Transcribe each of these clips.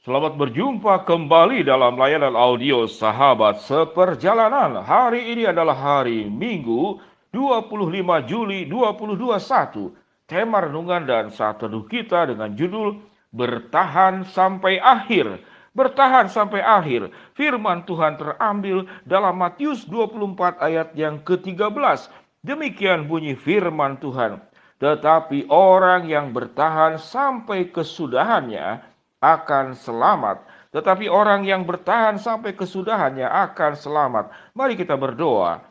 Selamat berjumpa kembali dalam layanan audio Sahabat Seperjalanan. Hari ini adalah hari Minggu 25 Juli 2021. Tema renungan dan saat teduh kita dengan judul Bertahan Sampai Akhir. Bertahan sampai akhir. Firman Tuhan terambil dalam Matius 24 ayat yang ke-13. Demikian bunyi firman Tuhan. Tetapi orang yang bertahan sampai kesudahannya akan selamat. Tetapi orang yang bertahan sampai kesudahannya akan selamat. Mari kita berdoa.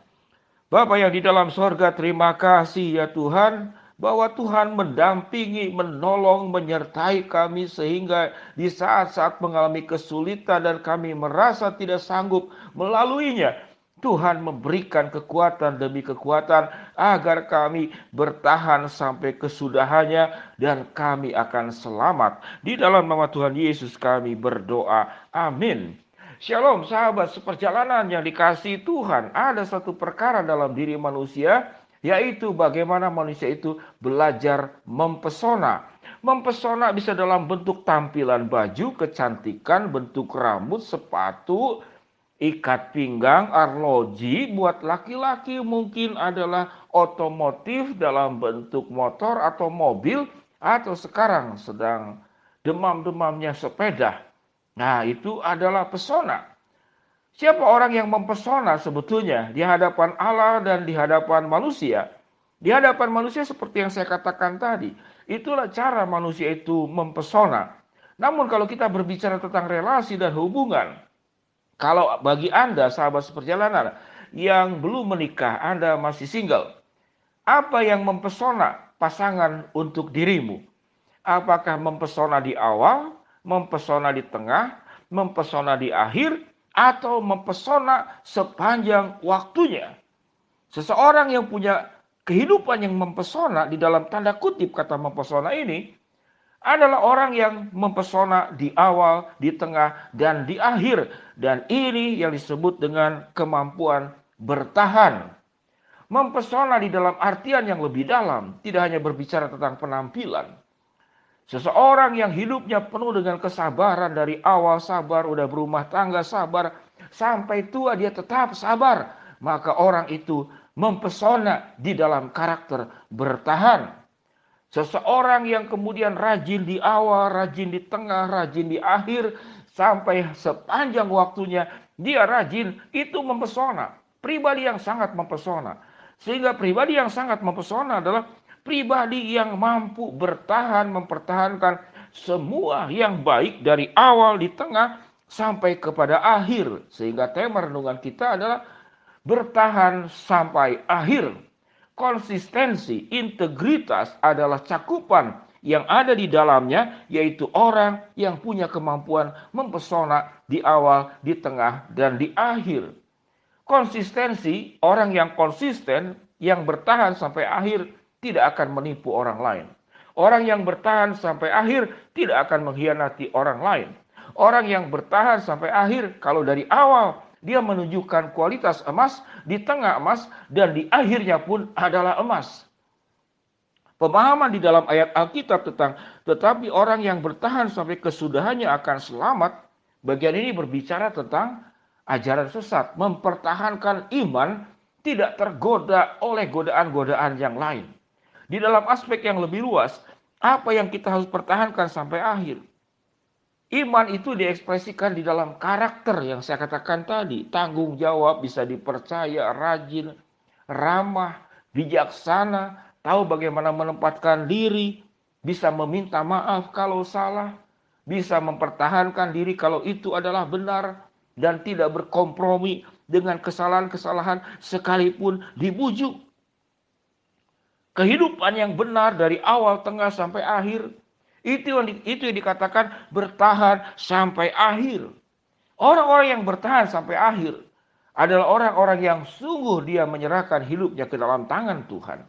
Bapa yang di dalam sorga, terima kasih ya Tuhan, bahwa Tuhan mendampingi, menolong, menyertai kami sehingga di saat-saat mengalami kesulitan dan kami merasa tidak sanggup melaluinya, Tuhan memberikan kekuatan demi kekuatan agar kami bertahan sampai kesudahannya dan kami akan selamat. Di dalam nama Tuhan Yesus kami berdoa. Amin. Shalom sahabat seperjalanan yang dikasihi Tuhan. Ada satu perkara dalam diri manusia, yaitu bagaimana manusia itu belajar mempesona. Mempesona bisa dalam bentuk tampilan baju, kecantikan, bentuk rambut, sepatu, ikat pinggang, arloji. Buat laki-laki mungkin adalah otomotif dalam bentuk motor atau mobil, atau sekarang sedang demam-demamnya sepeda. Nah, itu adalah pesona. Siapa orang yang mempesona sebetulnya di hadapan Allah dan di hadapan manusia? Di hadapan manusia seperti yang saya katakan tadi, itulah cara manusia itu mempesona. Namun kalau kita berbicara tentang relasi dan hubungan, kalau bagi Anda sahabat seperjalanan yang belum menikah, Anda masih single, apa yang mempesona pasangan untuk dirimu? Apakah mempesona di awal, mempesona di tengah, mempesona di akhir, atau mempesona sepanjang waktunya? Seseorang yang punya kehidupan yang mempesona, di dalam tanda kutip kata mempesona ini, adalah orang yang mempesona di awal, di tengah, dan di akhir. Dan ini yang disebut dengan kemampuan bertahan. Mempesona di dalam artian yang lebih dalam, tidak hanya berbicara tentang penampilan. Seseorang yang hidupnya penuh dengan kesabaran, dari awal sabar, udah berumah tangga sabar, sampai tua dia tetap sabar, maka orang itu mempesona di dalam karakter bertahan. Seseorang yang kemudian rajin di awal, rajin di tengah, rajin di akhir, sampai sepanjang waktunya dia rajin, itu mempesona. Pribadi yang sangat mempesona. Sehingga pribadi yang sangat mempesona adalah pribadi yang mampu bertahan, mempertahankan semua yang baik dari awal, di tengah, sampai kepada akhir. Sehingga tema renungan kita adalah bertahan sampai akhir. Konsistensi, integritas adalah cakupan yang ada di dalamnya, yaitu orang yang punya kemampuan mempesona di awal, di tengah, dan di akhir. Konsistensi, orang yang konsisten, yang bertahan sampai akhir, tidak akan menipu orang lain. Orang yang bertahan sampai akhir tidak akan mengkhianati orang lain. Orang yang bertahan sampai akhir, kalau dari awal dia menunjukkan kualitas emas, di tengah emas, dan di akhirnya pun adalah emas. Pemahaman di dalam ayat Alkitab tentang tetapi orang yang bertahan sampai kesudahannya akan selamat, bagian ini berbicara tentang ajaran sesat, mempertahankan iman, tidak tergoda oleh godaan-godaan yang lain. Di dalam aspek yang lebih luas, apa yang kita harus pertahankan sampai akhir? Iman itu diekspresikan di dalam karakter yang saya katakan tadi. Tanggung jawab, bisa dipercaya, rajin, ramah, bijaksana, tahu bagaimana menempatkan diri, bisa meminta maaf kalau salah, bisa mempertahankan diri kalau itu adalah benar, dan tidak berkompromi dengan kesalahan-kesalahan sekalipun dibujuk. Kehidupan yang benar dari awal, tengah, sampai akhir, itu yang dikatakan bertahan sampai akhir. Orang-orang yang bertahan sampai akhir adalah orang-orang yang sungguh dia menyerahkan hidupnya ke dalam tangan Tuhan.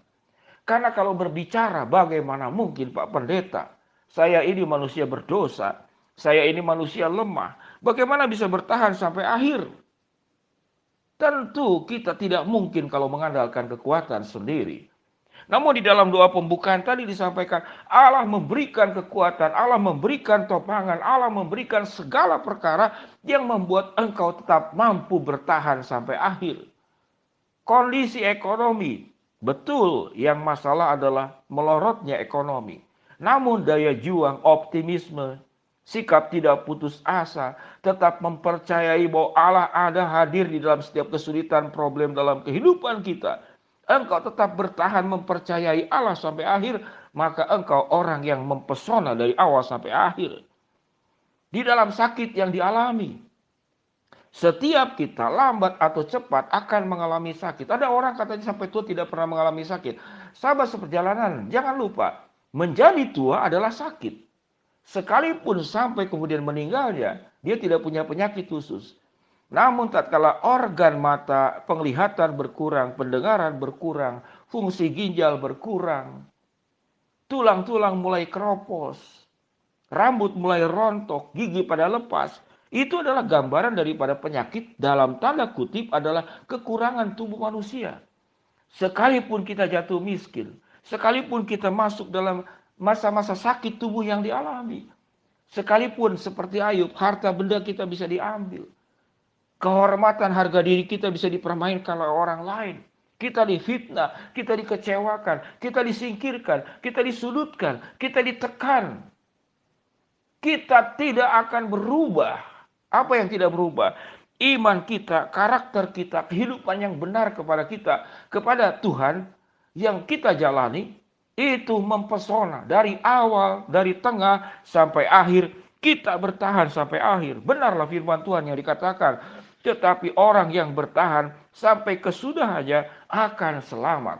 Karena kalau berbicara bagaimana mungkin Pak Pendeta, saya ini manusia berdosa, saya ini manusia lemah, bagaimana bisa bertahan sampai akhir? Tentu kita tidak mungkin kalau mengandalkan kekuatan sendiri. Namun di dalam doa pembukaan tadi disampaikan, Allah memberikan kekuatan, Allah memberikan topangan, Allah memberikan segala perkara yang membuat engkau tetap mampu bertahan sampai akhir. Kondisi ekonomi, betul yang masalah adalah melorotnya ekonomi. Namun daya juang, optimisme, sikap tidak putus asa, tetap mempercayai bahwa Allah ada hadir di dalam setiap kesulitan problem dalam kehidupan kita. Engkau tetap bertahan mempercayai Allah sampai akhir, maka engkau orang yang mempesona dari awal sampai akhir. Di dalam sakit yang dialami, setiap kita lambat atau cepat akan mengalami sakit. Ada orang katanya sampai tua tidak pernah mengalami sakit. Sahabat seperjalanan, jangan lupa, menjadi tua adalah sakit. Sekalipun sampai kemudian meninggalnya, dia tidak punya penyakit khusus. Namun tatkala organ mata, penglihatan berkurang, pendengaran berkurang, fungsi ginjal berkurang, tulang-tulang mulai keropos, rambut mulai rontok, gigi pada lepas, itu adalah gambaran daripada penyakit dalam tanda kutip adalah kekurangan tubuh manusia. Sekalipun kita jatuh miskin, sekalipun kita masuk dalam masa-masa sakit tubuh yang dialami, sekalipun seperti Ayub, harta benda kita bisa diambil, kehormatan harga diri kita bisa dipermainkan oleh orang lain, kita difitnah, kita dikecewakan, kita disingkirkan, kita disudutkan, kita ditekan, kita tidak akan berubah. Apa yang tidak berubah? Iman kita, karakter kita, kehidupan yang benar kepada kita, kepada Tuhan yang kita jalani, itu mempesona. Dari awal, dari tengah, sampai akhir, kita bertahan sampai akhir. Benarlah firman Tuhan yang dikatakan, tetapi orang yang bertahan sampai kesudahannya akan selamat.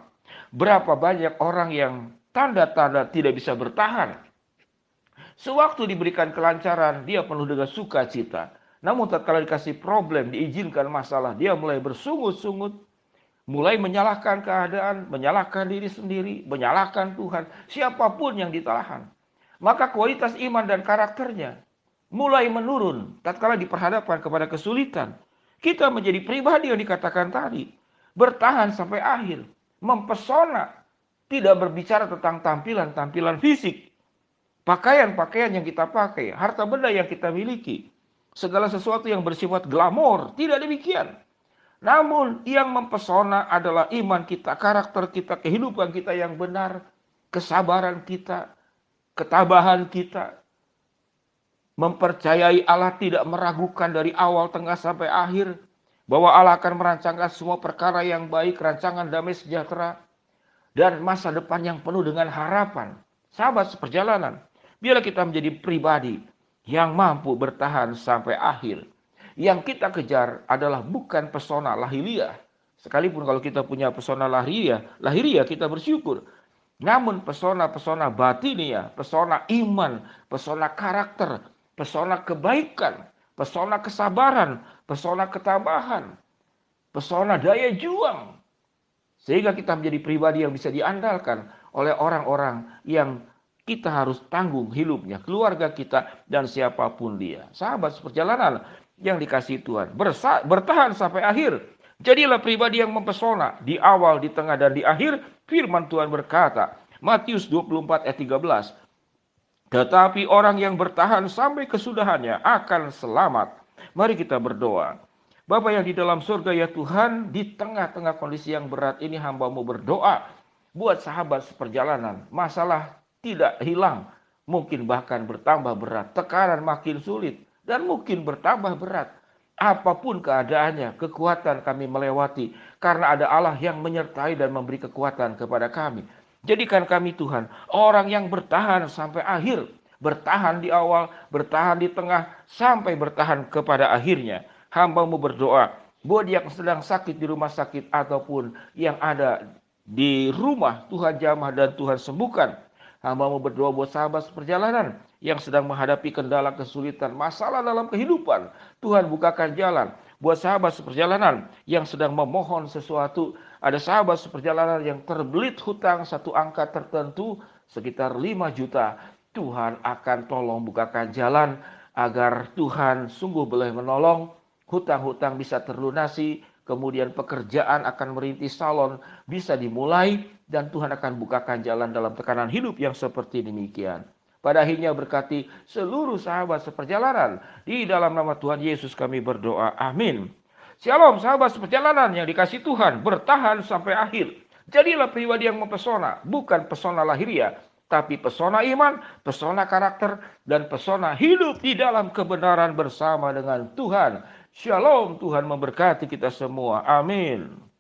Berapa banyak orang yang tanda-tanda tidak bisa bertahan. Sewaktu diberikan kelancaran, dia penuh dengan sukacita. Namun tatkala dikasih problem, diizinkan masalah, dia mulai bersungut-sungut, mulai menyalahkan keadaan, menyalahkan diri sendiri, menyalahkan Tuhan, siapapun yang ditahan. Maka kualitas iman dan karakternya mulai menurun tatkala diperhadapkan kepada kesulitan. Kita menjadi pribadi yang dikatakan tadi, bertahan sampai akhir, mempesona, tidak berbicara tentang tampilan-tampilan fisik, pakaian-pakaian yang kita pakai, harta benda yang kita miliki, segala sesuatu yang bersifat glamor, tidak demikian. Namun yang mempesona adalah iman kita, karakter kita, kehidupan kita yang benar, kesabaran kita, ketabahan kita, mempercayai Allah tidak meragukan dari awal, tengah, sampai akhir, bahwa Allah akan merancangkan semua perkara yang baik, rancangan damai sejahtera, dan masa depan yang penuh dengan harapan. Sahabat seperjalanan, biarlah kita menjadi pribadi yang mampu bertahan sampai akhir. Yang kita kejar adalah bukan pesona lahiriah. Sekalipun kalau kita punya pesona lahiriah kita bersyukur. Namun pesona-pesona batiniah, pesona iman, pesona karakter, pesona kebaikan, pesona kesabaran, pesona ketabahan, pesona daya juang. Sehingga kita menjadi pribadi yang bisa diandalkan oleh orang-orang yang kita harus tanggung hidupnya, keluarga kita, dan siapapun dia. Sahabat seperjalanan yang dikasihi Tuhan, bertahan sampai akhir. Jadilah pribadi yang mempesona di awal, di tengah, dan di akhir. Firman Tuhan berkata, Matius 24 ayat 13, tetapi orang yang bertahan sampai kesudahannya akan selamat. Mari kita berdoa. Bapa yang di dalam surga, ya Tuhan, di tengah-tengah kondisi yang berat ini hamba-Mu berdoa buat sahabat seperjalanan. Masalah tidak hilang, mungkin bahkan bertambah berat, tekanan makin sulit, dan mungkin bertambah berat. Apapun keadaannya, kekuatan kami melewati, karena ada Allah yang menyertai dan memberi kekuatan kepada kami. Jadikan kami Tuhan, orang yang bertahan sampai akhir, bertahan di awal, bertahan di tengah, sampai bertahan kepada akhirnya. Hamba-Mu berdoa, buat yang sedang sakit di rumah sakit, ataupun yang ada di rumah, Tuhan jamah dan Tuhan sembuhkan. Hamba-Mu berdoa buat sahabat seperjalanan yang sedang menghadapi kendala, kesulitan, masalah dalam kehidupan. Tuhan bukakan jalan. Buat sahabat seperjalanan yang sedang memohon sesuatu. Ada sahabat seperjalanan yang terbelit hutang satu angka tertentu sekitar 5 juta. Tuhan akan tolong bukakan jalan agar Tuhan sungguh boleh menolong. Hutang-hutang bisa terlunasi. Kemudian pekerjaan akan merintis salon bisa dimulai. dan Tuhan akan bukakan jalan dalam tekanan hidup yang seperti demikian. Pada akhirnya berkati seluruh sahabat seperjalanan. Di dalam nama Tuhan Yesus kami berdoa. Amin. Shalom sahabat seperjalanan yang dikasih Tuhan. Bertahan sampai akhir. Jadilah pribadi yang mempesona. Bukan pesona lahiriah, tapi pesona iman, pesona karakter, dan pesona hidup di dalam kebenaran bersama dengan Tuhan. Shalom, Tuhan memberkati kita semua. Amin.